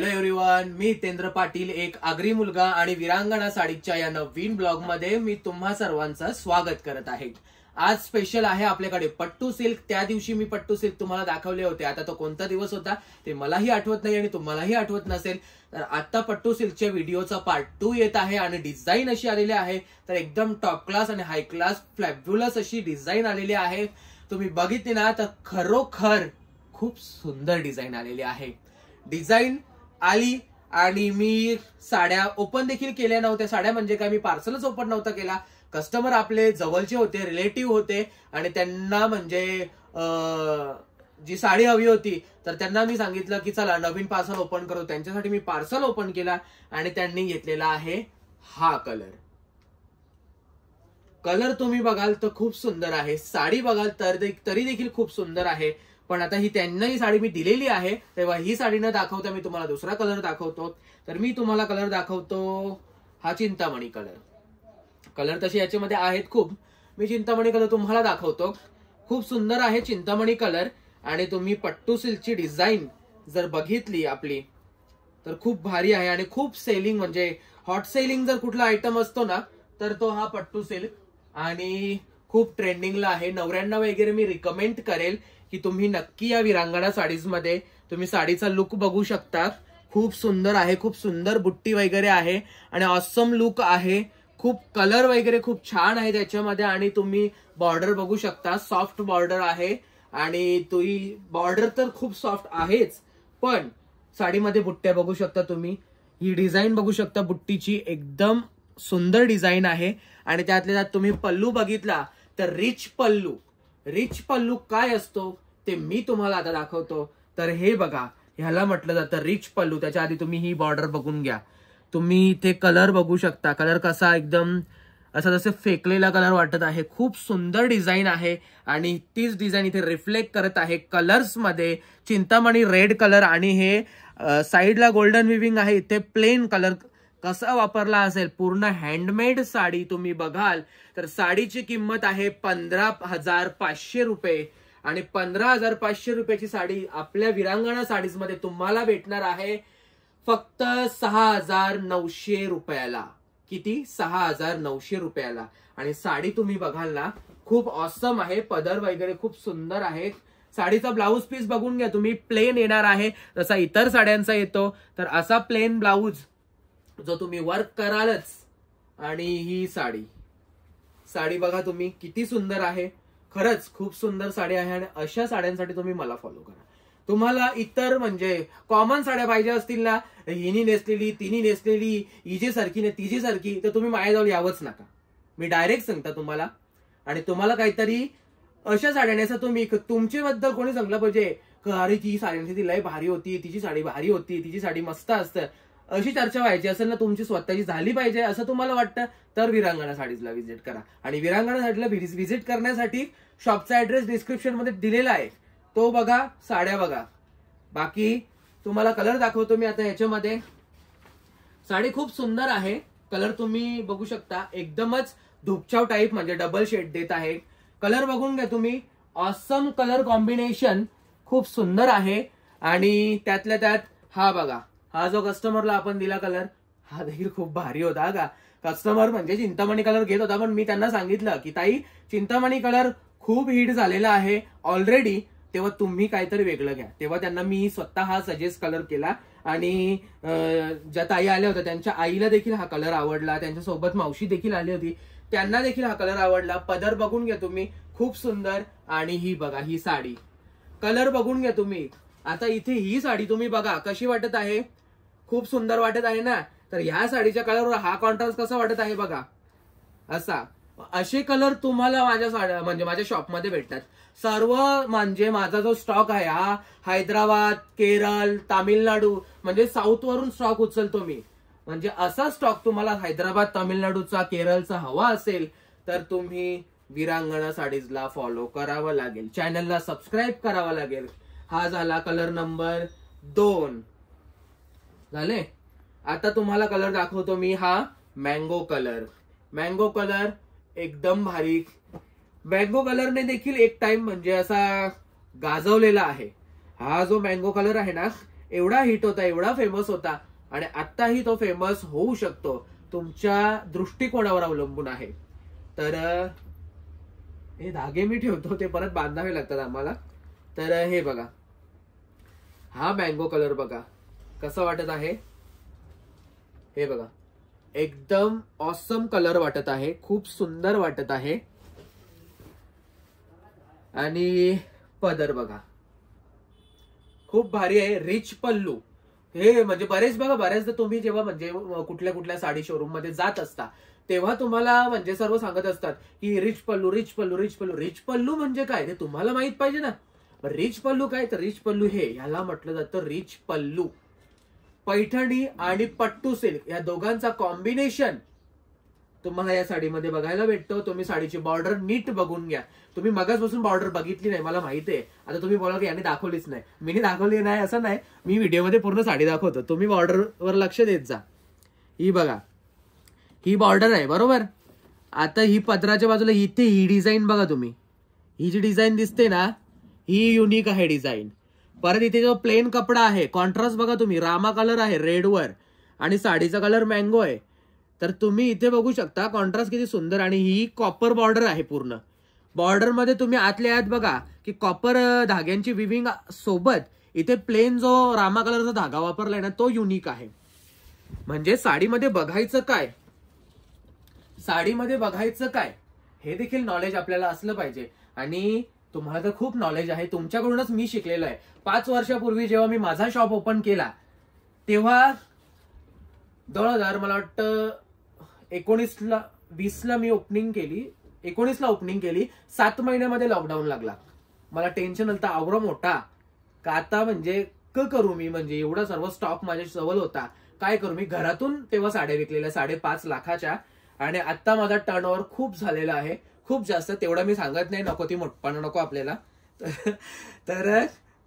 Hello everyone, मी हितेंद्र पाटील, एक आगरी मुलगा आणि विरांगणा साडीच्या या नवीन ब्लॉग मध्ये मी तुम्हा सर्वांचं स्वागत करत आहे। आज स्पेशल आहे आपल्याकडे पट्टू सिल्क। त्या दिवशी मी पट्टू सिल्क तुम्हाला दाखवले होते, आता तो कोणता दिवस होता ते मलाही आठवत नाही आणि तुम्हालाही आठवत नसेल। तर आता पट्टू सिल्कच्या व्हिडिओचा पार्ट 2 येत आहे आणि डिझाईन अशी आलेली आहे, तर एकदम टॉप क्लास आणि हाय क्लास फ्लॅब्युलस अशी डिझाईन आलेली आहे। तुम्ही बघितली ना तर खरोखर खूप सुंदर डिझाईन आलेली आहे। डिझाईन आली आणि मी साड्या ओपन देखील केल्या नव्हत्या। साड्या म्हणजे काय, मी पार्सलच ओपन नव्हता केला। कस्टमर आपले जवळचे होते, रिलेटिव्ह होते आणि त्यांना म्हणजे जी साडी हवी होती, तर त्यांना मी सांगितलं की चला नवीन पार्सल ओपन करू। त्यांच्यासाठी मी पार्सल ओपन केला आणि त्यांनी घेतलेला आहे हा कलर। कलर तुम्ही बघाल तर खूप सुंदर आहे, साडी बघाल तरी देखील खूप सुंदर आहे। पण आता त्यांना साडी मी दिलेली आहे, तेव्हा ही साडी न दाखवता मी तुम्हाला दुसरा कलर दाखवतो। तर मी तुम्हाला कलर दाखवतो हा चिंतामणी कलर। कलर तसे याच्यामध्ये आहेत खूप, मी चिंतामणी कलर तुम्हाला दाखवतो। खूप सुंदर आहे चिंतामणी कलर आणि तुम्ही पट्टू सिल्कची डिझाईन जर बघितली आपली तर खूप भारी आहे आणि खूप सेलिंग, म्हणजे हॉट सेलिंग जर कुठला आयटम असतो ना तर तो हा पट्टू सिल्क आणि खूप ट्रेंडिंगला आहे। नवऱ्यांना वगैरे मी रिकमेंड करेल की तुम्ही नक्की या विरांगणा साडीज मध्ये तुम्ही साडीचा लुक बघू शकता। खूप सुंदर आहे, खूप सुंदर बुट्टी वगैरे आहे आणि ऑसम लुक आहे। खूप कलर वगैरे खूप छान आहे त्याच्यामध्ये आणि तुम्ही बॉर्डर बघू शकता, सॉफ्ट बॉर्डर आहे आणि तुम्ही बॉर्डर तर खूप सॉफ्ट आहेच, पण साडीमध्ये बुट्ट्या बघू शकता तुम्ही। ही डिझाईन बघू शकता बुट्टीची, एकदम सुंदर डिझाईन आहे आणि त्यातल्या त्यात तुम्ही पल्लू बघितला तर रिच पल्लू। रिच पल्लू काय असतो ते मी तुम्हाला आता दाखवतो। तर हे बघा, ह्याला म्हटलं जातं रिच पल्लू। त्याच्या आधी तुम्ही ही बॉर्डर बघून घ्या। तुम्ही इथे कलर बघू शकता, कलर कसा एकदम असा जसं फेकलेला कलर वाटत आहे। खूप सुंदर डिझाईन आहे आणि तीच डिझाईन इथे रिफ्लेक्ट करत आहे कलर्स मध्ये। चिंतामणी रेड कलर आणि हे साईडला गोल्डन विविंग आहे। इथे प्लेन कलर कसा वापरला असेल, पूर्ण हँडमेड साडी तुम्ही बघाल तर साडीची किंमत आहे 15,500 रुपये आणि 15,500 रुपयाची साडी आपल्या विरांगणा साडीज मध्ये तुम्हाला भेटणार आहे फक्त 6,900 रुपयाला। किती? 6,900 रुपयाला। आणि साडी तुम्ही बघाल ना खूप ऑसम आहे, पदर वगैरे खूप सुंदर आहे। साडीचा ब्लाऊज पीस बघून घ्या तुम्ही, प्लेन येणार आहे जसा इतर साड्यांचा येतो, तर असा प्लेन ब्लाऊज जो तुम्ही वर्क करालच। आणि ही साडी बघा तुम्ही किती सुंदर आहे, खरंच खूप सुंदर साडी आहे आणि अशा साड्यांसाठी तुम्ही मला फॉलो करा। तुम्हाला इतर म्हणजे कॉमन साड्या पाहिजे असतील ना, हिनी नेसलेली तिनी नेसलेली, हिजी सारखी ने तिजी सारखी, तर तुम्ही माझ्याजवळ यावंच नका, मी डायरेक्ट सांगता तुम्हाला। आणि तुम्हाला काहीतरी अशा साड्या नेसा तुम्ही, तुमच्याबद्दल कोणी सांगलं पाहिजे अरे ती साडी ती लय भारी होती, तिची साडी भारी होती, तिची साडी मस्त असतं, अशी चर्चा व्हायची असेल ना, तुमची स्वतःची झाली पाहिजे असं तुम्हाला वाटतं, तर विरांगणा साडीजला व्हिजिट करा। आणि विरांगणा साडीला व्हिजिट करण्यासाठी शॉपचा ऍड्रेस डिस्क्रिप्शन मध्ये दिलेला आहे, तो बघा, साड्या बघा। बाकी तुम्हाला कलर दाखवतो मी आता। ह्याच्यामध्ये साडी खूप सुंदर आहे, कलर तुम्ही बघू शकता, एकदमच धुपचाव टाईप म्हणजे डबल शेड देत आहे। कलर बघून घ्या तुम्ही, ऑसम कलर कॉम्बिनेशन, खूप सुंदर आहे। आणि त्यातल्या त्यात हा बघा, हा जो कस्टमरला आपण दिला कलर, हा देखील खूप भारी होता का। कस्टमर म्हणजे चिंतामणी कलर घेत होता, पण मी त्यांना सांगितलं की ताई चिंतामणी कलर खूप हिट झालेला आहे ऑलरेडी, तेव्हा तुम्ही काहीतरी वेगळं घ्या। तेव्हा त्यांना मी स्वतः हा सजेस्ट कलर केला आणि ज्या ताई आल्या होत्या त्यांच्या आईला देखील हा कलर आवडला, त्यांच्या सोबत मावशी देखील आली होती, त्यांना देखील हा कलर आवडला। पदर बघून घ्या तुम्ही, खूप सुंदर। आणि ही बघा, ही साडी कलर बघून घ्या तुम्ही। आता इथे ही साडी तुम्ही बघा कशी वाटत आहे, खूप सुंदर वाटत आहे ना। तर ह्या साडीच्या कलरवर हा कॉन्ट्रास्ट कसा वाटत आहे बघा, असा। असे कलर तुम्हाला माझ्या साड्या म्हणजे माझ्या शॉपमध्ये भेटतात सर्व। म्हणजे माझा जो स्टॉक आहे हा हैदराबाद, केरळ, तामिळनाडू म्हणजे साऊथ वरून स्टॉक उचलतो मी। म्हणजे असा स्टॉक तुम्हाला हैदराबाद, तामिळनाडूचा, केरळचा हवा असेल तर तुम्ही विरांगणा साडीजला फॉलो करावं लागेल, चॅनलला सबस्क्राईब करावं लागेल। हा झाला कलर नंबर 2 झाले। आता तुम्हाला कलर दाखवतो मी, हा मँगो कलर। मँगो कलर एकदम भारी, मँगो कलरने देखील एक टाइम म्हणजे असा गाजवलेला आहे। हा जो मँगो कलर आहे ना, एवढा हिट होता, एवढा फेमस होता आणि आत्ताही तो फेमस होऊ शकतो, तुमच्या दृष्टिकोनावर अवलंबून आहे. तर हे धागे मी ठेवतो, ते परत बांधावे लागतात आम्हाला. तर हे बघा, हा मँगो कलर बघा कसा वाटत आहे. हे बघा, एकदम ऑसम कलर वाटत आहे, खूप सुंदर वाटत आहे. आणि पदर बघा खूप भारी आहे, रिच पल्लू. हे म्हणजे बऱ्याचदा तुम्ही जेव्हा म्हणजे कुठल्या कुठल्या साडी शोरूम मध्ये जात असता तेव्हा तुम्हाला म्हणजे सर्व सांगत असतात की रिच पल्लू, रिच पल्लू, रिच पल्लू. रिच पल्लू म्हणजे काय ते तुम्हाला माहित पाहिजे ना. रिच पल्लू काय, तर रिच पल्लू ह्याला म्हटलं जातं रिच पल्लू. पैठणी आणि पट्टू सिल्क या दोघांचा कॉम्बिनेशन तुम्हाला या साडीमध्ये बघायला भेटतो. तुम्ही साडीची बॉर्डर नीट बघून घ्या. तुम्ही मगाचपासून बॉर्डर बघितली नाही मला माहिती आहे. आता तुम्ही बोला की याने दाखवलीच नाही. मी दाखवली नाही असं नाही, मी व्हिडिओमध्ये पूर्ण साडी दाखवतो, तुम्ही बॉर्डरवर लक्ष देत जा. ही बघा, ही बॉर्डर आहे बरोबर. आता ही पदराच्या बाजूला इथे ही डिझाईन बघा तुम्ही, ही जी डिझाईन दिसते ना ही युनिक आहे डिझाईन. परत इथे जो प्लेन कपडा आहे कॉन्ट्रास्ट बघा तुम्ही, रामा कलर आहे रेडवर आणि साडीचा कलर मँगो आहे. तर तुम्ही इथे बघू शकता कॉन्ट्रास्ट किती सुंदर. आणि ही कॉपर बॉर्डर आहे पूर्ण. बॉर्डर मध्ये तुम्ही आतल्या आत बघा की कॉपर धाग्यांची विविंग सोबत इथे प्लेन जो रामा कलरचा धागा वापरलाय ना तो युनिक आहे. म्हणजे साडीमध्ये बघायचं काय, साडीमध्ये बघायचं काय हे देखील नॉलेज आपल्याला असलं पाहिजे. आणि तुम्हाला तर खूप नॉलेज आहे, तुमच्याकडूनच मी शिकलेलो आहे. 5 वर्षापूर्वी जेव्हा मी माझा शॉप ओपन केला तेव्हा 2000 मला वाटतं 20ला मी ओपनिंग केली, 19ला ओपनिंग केली. 7 महिन्यामध्ये लॉकडाऊन लागला. मला टेन्शन होतं आवडा मोठा का आता म्हणजे करू मी, म्हणजे एवढा सर्व स्टॉक माझ्या जवळ होता, काय करू मी. घरातून तेव्हा साड्या विकलेल्या 5.5 लाखाच्या. आणि आता माझा टर्नओव्हर खूप झालेला आहे, खूप जास्त. तेवढं मी सांगत नाही, नको ती मोठपणा नको आपल्याला. तर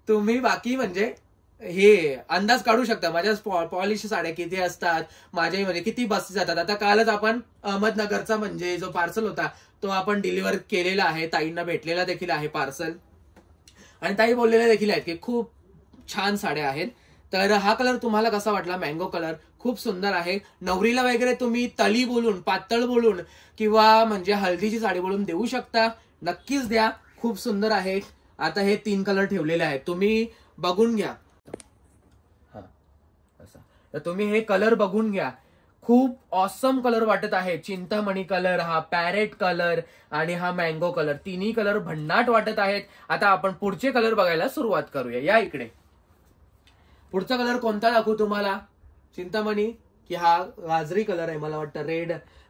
तुम्ही बाकी म्हणजे हे अंदाज काढू शकता माझ्या पॉलिश साड्या किती असतात, माझ्या म्हणजे किती बस जातात. आता कालच आपण अहमदनगरचा म्हणजे जो पार्सल होता तो आपण डिलिव्हर केलेला आहे, ताईंना भेटलेला देखील आहे पार्सल. आणि ताई बोललेल्या देखील आहेत की खूप छान साड्या आहेत. तर हा कलर तुम्हाला कसा वाटला, मँगो कलर खूप सुंदर आहे. नवरीला वगैरे तुम्ही तली बोलून, पातळ बोलून किंवा म्हणजे हळदीची साडी बोलून देऊ शकता, नक्कीच द्या, खूप सुंदर आहे. आता हे 3 कलर ठेवलेले आहेत, तुम्ही बघून घ्या. तर तुम्ही हे कलर बघून घ्या, खूप ऑसम कलर वाटत आहे. चिंतामणी कलर, हा पॅरेट कलर आणि हा मँगो कलर, तिन्ही कलर भन्नाट वाटत आहेत. आता आपण पुढचे कलर बघायला सुरुवात करूया. या इकडे पुढचा कलर कोणता दाखवू तुम्हाला, चिंतामणी की हा गाजरी कलर आहे, मला वाटतं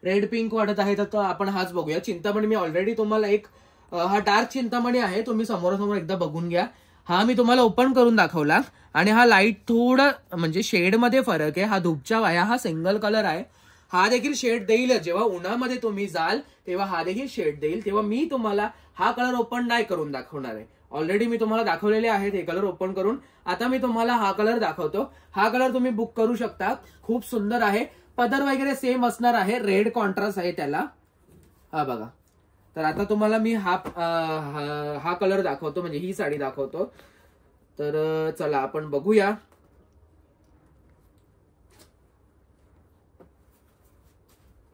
रेड पिंक वाटत आहे. तर आपण हाच बघूया. चिंतामणी मी ऑलरेडी तुम्हाला एक, हा डार्क चिंतामणी आहे, तुम्ही समोरासमोर एकदा बघून घ्या. हा मी तुम्हाला ओपन करून दाखवला आणि हा लाईट थोडं म्हणजे शेडमध्ये फरक आहे. हा धूपचाव आहे, हा सिंगल कलर आहे. हा देखील शेड देईल, जेव्हा उन्हामध्ये तुम्ही जाल तेव्हा हा देखील शेड देईल. तेव्हा मी तुम्हाला हा कलर ओपन नाही करून दाखवणार आहे, ऑलरेडी मी तुम्हाला दाखवलेले आहेत हे कलर ओपन करून. आता मी तुम्हाला हा कलर दाखवतो. हा कलर तुम्ही बुक करू शकता, खूप सुंदर आहे. पदर वगैरे सेम असणार आहे, रेड कॉन्ट्रास्ट आहे त्याला. हा बघा. तर आता तुम्हाला मी हा कलर दाखवतो, म्हणजे ही साडी दाखवतो. तर चला आपण बघूया.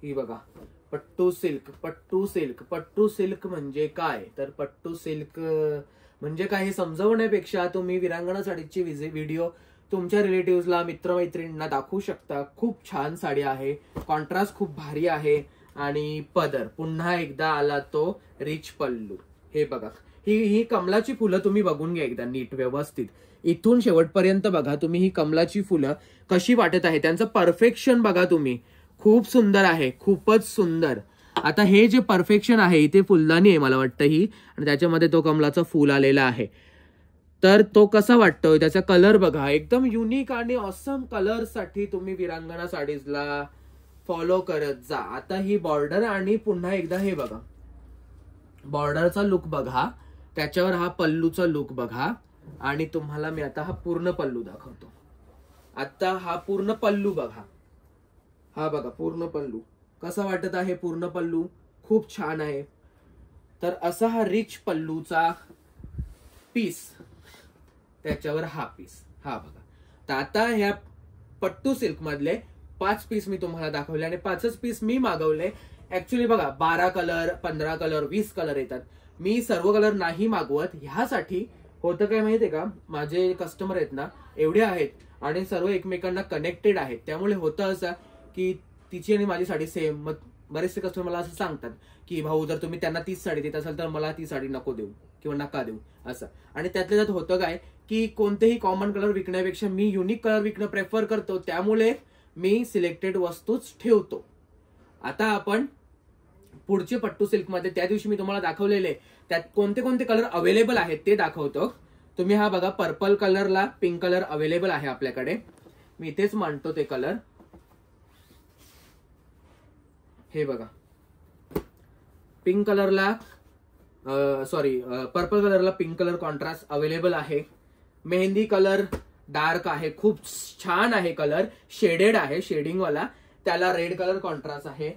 ही बघा, पट्टू सिल्क. पट्टू सिल्क, पट्टू सिल्क म्हणजे काय, तर पट्टू सिल्क म्हणजे काय हे समजवण्यापेक्षा तुम्ही विरांगणा साडीची व्हिडिओ तुमच्या रिलेटिव्हला, मित्रमैत्रिणींना दाखवू शकता. खूप छान साडी आहे, कॉन्ट्रास्ट खूप भारी आहे. आणि पदर पुन्हा एकदा आला तो रिच पल्लू. हे बघा, ही कमलाची फुलं तुम्ही बघून घ्या एकदा नीट व्यवस्थित, इथून शेवटपर्यंत बघा तुम्ही. ही कमलाची फुलं कशी वाटत आहे, त्यांचं परफेक्शन बघा तुम्ही, खूप सुंदर आहे, खूपच सुंदर. आता हे जे परफेक्शन आहे, इथे फुलदाणी आहे मला वाटतं ही, आणि त्याच्यामध्ये तो कमलाचा फुल आलेला आहे. तर तो कसा वाटतोय, त्याचा कलर बघा, एकदम युनिक आणि ऑसम कलर साठी तुम्ही विरांगणा साडीजला फॉलो करत जा. आता ही बॉर्डर आणि पुन्हा एकदा हे बघा, बॉर्डरचा लुक बघा, त्याच्यावर हा पल्लूचा लुक बघा. आणि तुम्हाला मी आता हा पूर्ण पल्लू दाखवतो. आता हा पूर्ण पल्लू बघा, हा बघा पूर्ण पल्लू कसा वाटत आहे. पूर्ण पल्लू खूप छान आहे. तर असा हा रिच पल्लूचा पीस, त्याच्यावर हा पीस, हा बघा. तर आता ह्या पट्टू सिल्क मधले 5 पीस मी तुम्हाला दाखवले आणि 5च पीस मी मागवले. ऍक्च्युली बघा 12 कलर, 15 कलर, 20 कलर येतात. मी सर्व कलर नाही मागवत. ह्यासाठी होतं काय माहितीये का, माझे कस्टमर आहेत ना एवढे आहेत आणि सर्व एकमेकांना कनेक्टेड आहेत. त्यामुळे होतं असं की तिची आणि माझी साडी सेम. मग बरेचसे कस्टमर मला असं सांगतात की भाऊ जर तुम्ही त्यांना तीच साडी देत असाल तर मला ती साडी नको देऊ किंवा नका देऊ असं. आणि त्यातल्या त्यात होतं काय की कोणतेही कॉमन कलर विकण्यापेक्षा मी युनिक कलर विकणं प्रेफर करतो. त्यामुळे मी सिलेक्टेड वस्तूच ठेवतो. आता आपण पुढचे पट्टू सिल्क मध्ये त्या दिवशी मी तुम्हाला दाखवलेले त्यात कोणते कोणते कलर अवेलेबल आहेत ते दाखवतो. तुम्ही हा बघा, पर्पल कलरला पिंक कलर अवेलेबल आहे आपल्याकडे. मी इथेच मांडतो ते कलर. हे बघा, पिंक कलरला पर्पल कलरला पिंक कलर कॉन्ट्रास्ट अवेलेबल आहे. मेहंदी कलर डार्क आहे, खूप छान आहे कलर, शेडेड आहे, शेडिंग वाला. त्याला रेड कलर कॉन्ट्रास्ट आहे.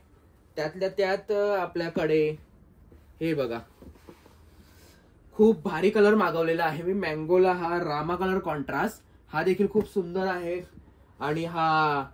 त्यातल्या त्यात आपल्याकडे हे बघा, खूप भारी कलर मागवलेला आहे मी. मँगोला हा रामा कलर कॉन्ट्रास्ट, हा देखील खूप सुंदर आहे. आणि हा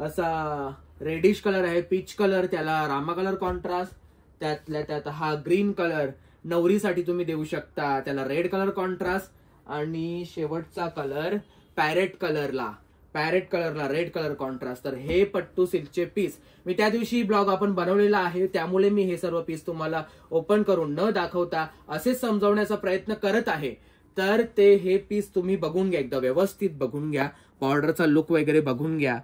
असा रेडिश कलर आहे, पीच कलर, त्याला रामा कलर कॉन्ट्रास्ट. त्यातल्या त्यात हा ग्रीन कलर नवरीसाठी तुम्ही देऊ शकता, त्याला रेड कलर कॉन्ट्रास्ट. आणि शेवटचा कलर पॅरेट कलरला रेड कलर कॉन्ट्रास्ट. तर हे पट्टू सिल्कचे पीस मी त्या दिवशी ब्लॉग आपण बनवलेला आहे, त्यामुळे मी हे सर्व पीस तुम्हाला ओपन करून न दाखवता असेच समजावण्याचा प्रयत्न करत आहे. तर ते हे पीस तुम्ही बघून घ्या, एकदा व्यवस्थित बघून घ्या, बॉर्डरचा लुक वगैरे बघून घ्या.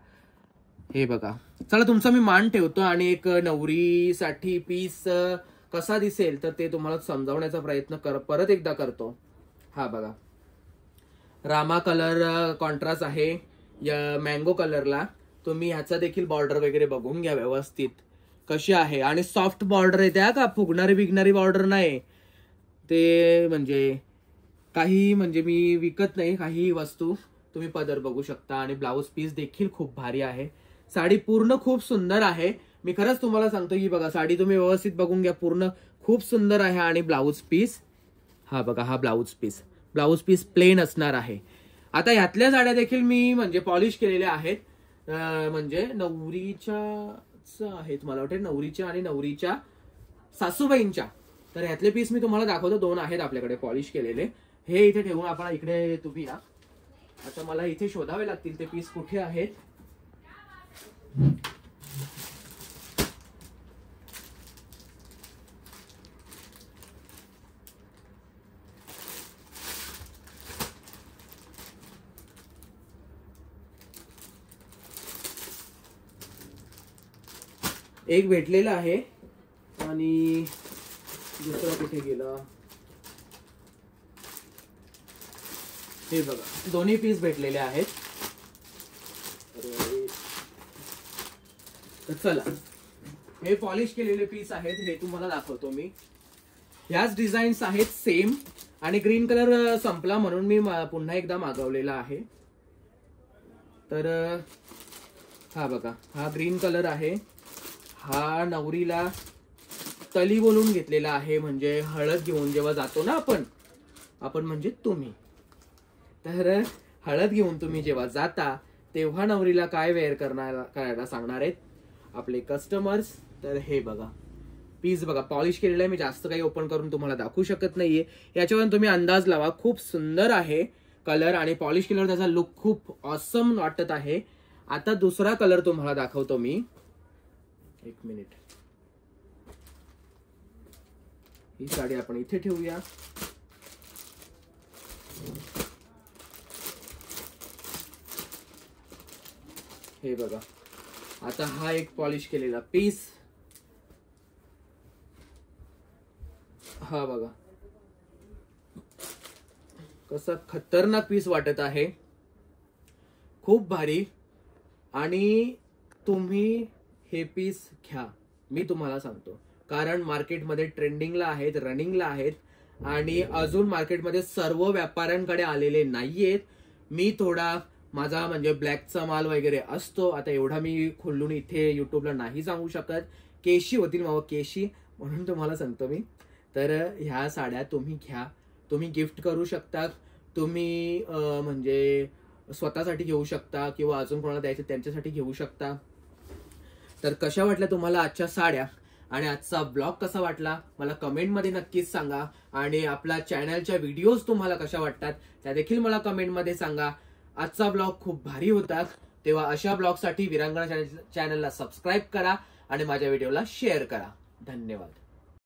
हे बघा, चला तुमचा मी मान ठेवतो आणि एक नवरीसाठी पीस कसा दिसेल तर ते तुम्हाला समजावण्याचा प्रयत्न परत एकदा करतो. हा बघा, रामा कलर कॉन्ट्रास्ट आहे या मँगो कलरला. तुम्ही ह्याचा देखील बॉर्डर वगैरे बघून घ्या व्यवस्थित कशी आहे. आणि सॉफ्ट बॉर्डर आहे, त्या का फुगणारी बिगणारी बॉर्डर नाही. ते म्हणजे काही म्हणजे मी विकत नाही, काही वस्तू तुम्ही पदर बघू शकता. आणि ब्लाऊज पीस देखील खूप भारी आहे. साडी पूर्ण खूप सुंदर आहे. मी खरंच तुम्हाला सांगतो की बघा, साडी तुम्ही व्यवस्थित बघून घ्या, पूर्ण खूप सुंदर आहे. आणि ब्लाऊज पीस हा बघा, हा ब्लाऊज पीस प्लेन असणार आहे. आता ह्यातल्या साड्या देखील मी म्हणजे पॉलिश केलेल्या आहेत, म्हणजे नवरीच्या आहेत, मला वाटतं नवरीच्या आणि नवरीच्या सासूबाईंच्या. तर ह्यातले पीस मी तुम्हाला दाखवतो, 2 आहेत आपल्याकडे पॉलिश केलेले. हे इथे ठेवून आपण इकडे तुम्ही या. आता मला इथे शोधावे लागतील ते पीस कुठे आहेत. एक भेटलेला आहे आणि दुसरा कुठे गेला. हे बघा, दोन्ही पीस भेटलेले आहेत. तर चला, हे पॉलिश केलेले पीस आहेत, हे तुम्हाला दाखवतो मी. ह्याच डिझाईन्स आहेत सेम. आणि ग्रीन कलर संपला म्हणून मी पुन्हा एकदा मागवलेला आहे. तर हा बघा, हा ग्रीन कलर आहे. हा नवरीला तली बोलून घेतलेला आहे, म्हणजे हळद घेऊन जेव्हा जातो ना आपण म्हणजे तुम्ही, तर हळद घेऊन तुम्ही जेव्हा जाता तेव्हा नवरीला काय वेअर करायला सांगणार आहेत आपले कस्टमर्स. तर हे बघा, पीस बघा, पॉलिश केलेला आहे. मी जास्त काही ओपन करून तुम्हाला दाखवू शकत नाहीये, याच्यावरून तुम्ही अंदाज लावा. खूप सुंदर आहे कलर आणि पॉलिश केल्यावर त्याचा लुक खूप ऑसम वाटत आहे. आता दुसरा कलर तुम्हाला दाखवतो मी. एक मिनिट, ही साडी आपण इथे ठेवूया. हे बघा, आता हा एक पॉलिश केलेला पीस. हा बघा, कसा खतरनाक पीस वाटत आहे, खूप भारी. आणि तुम्ही हे पीस घ्या, मी तुम्हाला सांगतो, कारण मार्केटमध्ये ट्रेंडिंगला आहेत, रनिंगला आहेत आणि अजून मार्केटमध्ये सर्व व्यापाऱ्यांकडे आलेले नाहीयेत. मी थोडा माझा म्हणजे ब्लॅकचा माल वगैरे असतो. आता एवढा मी खुल्लून इथे युट्यूबला नाही सांगू शकत, केशी होतील मावा केशी, म्हणून तुम्हाला सांगतो मी. तर ह्या साड्या तुम्ही घ्या, तुम्ही गिफ्ट करू शकता. तुम्ही म्हणजे स्वतःसाठी घेऊ शकता किंवा अजून कोणाला द्यायचे त्यांच्यासाठी घेऊ शकता. तर कशा वाटल्या तुम्हाला आजच्या साड्या आणि आजचा ब्लॉग कसा वाटला मला कमेंटमध्ये नक्कीच सांगा. आणि आपल्या चॅनलच्या व्हिडिओज तुम्हाला कशा वाटतात त्या देखील मला कमेंटमध्ये सांगा. आजचा ब्लॉग खूप भारी होता. तेव्हा अशा ब्लॉगसाठी वीरांगना चॅनलला सबस्क्राईब करा आणि माझ्या व्हिडिओला शेअर करा. धन्यवाद.